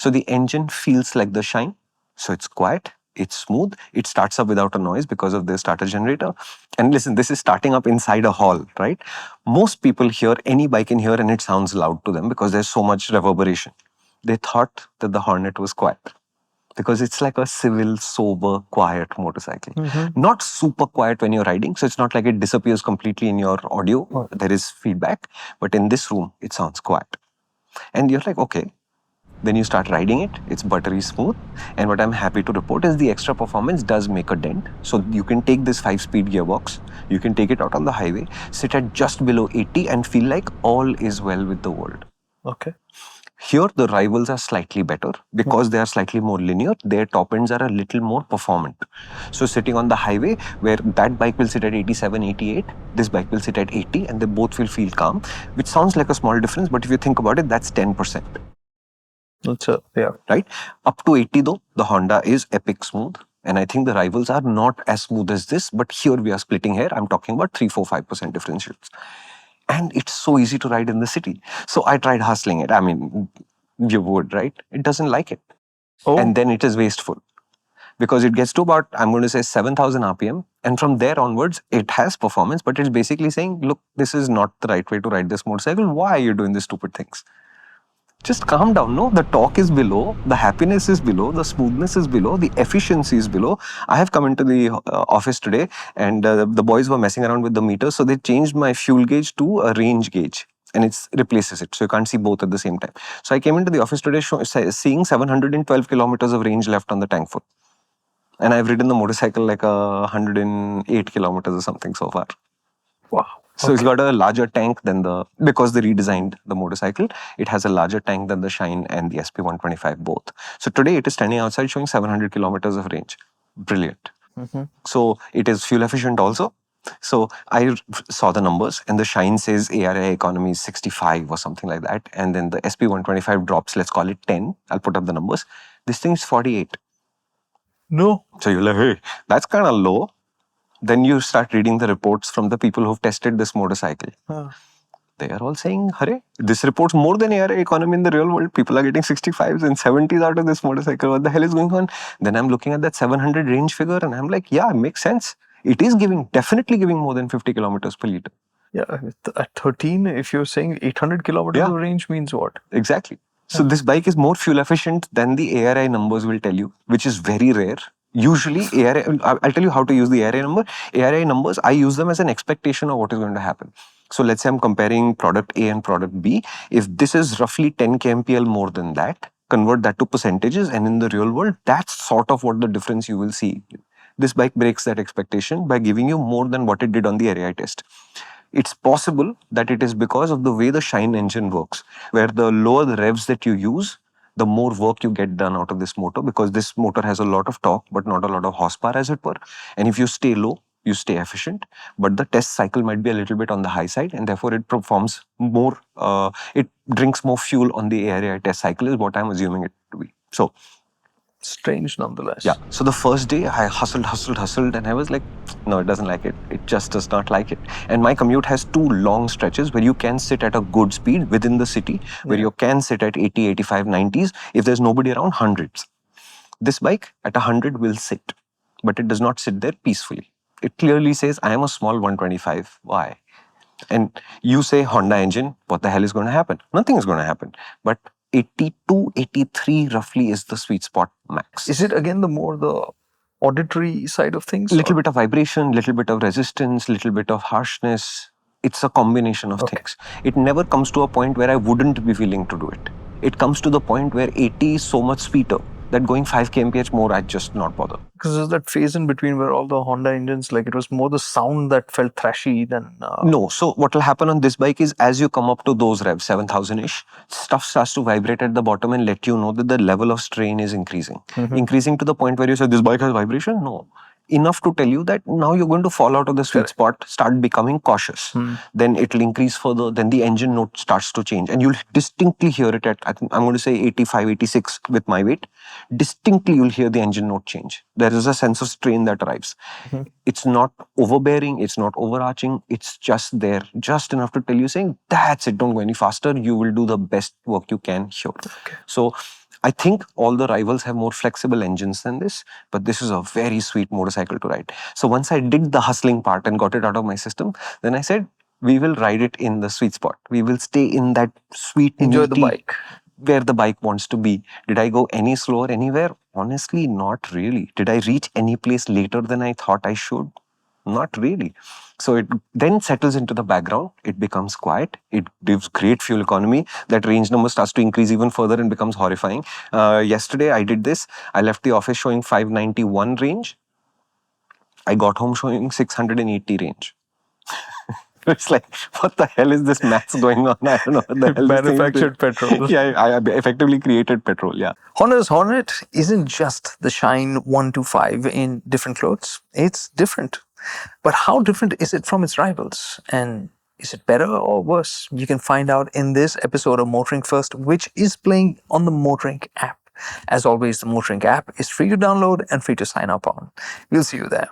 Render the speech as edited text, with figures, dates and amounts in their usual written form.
So the engine feels like the Shine. So it's quiet, it's smooth, it starts up without a noise because of the starter generator. And listen, this is starting up inside a hall, right? Most people hear any bike in here and it sounds loud to them because there's so much reverberation. They thought that the Hornet was quiet because it's like a civil, sober, quiet motorcycle. Not super quiet when you're riding, so it's not like it disappears completely in your audio. There is feedback, but in this room, it sounds quiet. And you're like, okay. Then you start riding it, it's buttery smooth. And what I'm happy to report is the extra performance does make a dent. So you can take this 5-speed gearbox, you can take it out on the highway, sit at just below 80 and feel like all is well with the world. Okay. Here, the rivals are slightly better because they are slightly more linear. Their top ends are a little more performant. So sitting on the highway where that bike will sit at 87, 88, this bike will sit at 80 and they both will feel calm, which sounds like a small difference, but if you think about it, that's 10%. Yeah. Right? Up to 80 though, the Honda is epic smooth. And I think the rivals are not as smooth as this, but here we are splitting hair. I'm talking about 3, 4, 5% differentials. And it's so easy to ride in the city. So I tried hustling it. I mean, you would, right? It doesn't like it. Oh. And then it is wasteful. Because it gets to about, I'm going to say 7,000 RPM. And from there onwards, it has performance, but it's basically saying, look, this is not the right way to ride this motorcycle. Why are you doing these stupid things? Just calm down. No, the torque is below, the happiness is below, the smoothness is below, the efficiency is below. I have come into the office today and the boys were messing around with the meter. So they changed my fuel gauge to a range gauge and it replaces it. So you can't see both at the same time. So I came into the office today seeing 712 kilometers of range left on the tank full. And I've ridden the motorcycle like 108 kilometers or something so far. Wow. So it's got a larger tank than because they redesigned the motorcycle, it has a larger tank than the Shine and the SP125 both. So today it is standing outside showing 700 kilometers of range. Brilliant. So it is fuel efficient also. So I saw the numbers and the Shine says ARI economy is 65 or something like that. And then the SP125 drops, let's call it 10. I'll put up the numbers. This thing is 48. No. So you're like, hey, that's kind of low. Then you start reading the reports from the people who've tested this motorcycle. They are all saying, hurry, this reports more than ARA economy in the real world. People are getting 65s and 70s out of this motorcycle. What the hell is going on? Then I'm looking at that 700 range figure and I'm like, yeah, it makes sense. It is definitely giving more than 50 kilometers per liter. Yeah, at 13, if you're saying 800 kilometers of range means what? Exactly. So this bike is more fuel efficient than the ARI numbers will tell you, which is very rare. Usually, I'll tell you how to use the ARI number. ARI numbers, I use them as an expectation of what is going to happen. So let's say I'm comparing product A and product B. If this is roughly 10 kmpl more than that, convert that to percentages, and in the real world, that's sort of what the difference you will see. This bike breaks that expectation by giving you more than what it did on the RI test. It's possible that it is because of the way the Shine engine works, where the lower the revs that you use, the more work you get done out of this motor, because this motor has a lot of torque, but not a lot of horsepower as it were. And if you stay low, you stay efficient, but the test cycle might be a little bit on the high side, and therefore it performs more, it drinks more fuel on the ARI test cycle is what I'm assuming it to be. So, strange nonetheless. Yeah. So the first day I hustled and I was like, no, it doesn't like it. It just does not like it. And my commute has 2 long stretches where you can sit at a good speed within the city, where you can sit at 80, 85, 90s. If there's nobody around, hundreds. This bike at 100 will sit, but it does not sit there peacefully. It clearly says, I am a small 125. Why? And you say Honda engine, what the hell is going to happen? Nothing is going to happen. But 82, 83 roughly is the sweet spot max. Is it again the auditory side of things? Little bit of vibration, little bit of resistance, little bit of harshness. It's a combination of things. It never comes to a point where I wouldn't be willing to do it. It comes to the point where 80 is so much sweeter that going 5 kmph more, I'd just not bother. Because there's that phase in between where all the Honda engines, like it was more the sound that felt thrashy than... No, so what will happen on this bike is as you come up to those revs, 7,000-ish, stuff starts to vibrate at the bottom and let you know that the level of strain is increasing. Increasing to the point where you say, this bike has vibration? No. Enough to tell you that now you're going to fall out of the sweet spot, start becoming cautious. Then it'll increase further, then the engine note starts to change. And you'll distinctly hear it at, I think I'm going to say 85, 86 with my weight. Distinctly you'll hear the engine note change. There is a sense of strain that arrives. It's not overbearing, it's not overarching, it's just there, just enough to tell you saying, that's it, don't go any faster, you will do the best work you can here. So I think all the rivals have more flexible engines than this, but this is a very sweet motorcycle to ride. So once I did the hustling part and got it out of my system, then I said, we will ride it in the sweet spot. We will stay in that sweet Enjoy the meaty bike. where the bike wants to be. Did I go any slower anywhere? Honestly, not really. Did I reach any place later than I thought I should? Not really. So it then settles into the background. It becomes quiet. It gives great fuel economy. That range number starts to increase even further and becomes horrifying. Yesterday, I did this. I left the office showing 591 range. I got home showing 680 range. It's like, what the hell is this maths going on? I don't know what the hell this thing is doing. Manufactured petrol. Yeah, I effectively created petrol. Yeah. Honda's Hornet isn't just the Shine 125 in different clothes. It's different. But how different is it from its rivals? And is it better or worse? You can find out in this episode of MotorInc First, which is playing on the MotorInc app. As always, the MotorInc app is free to download and free to sign up on. We'll see you there.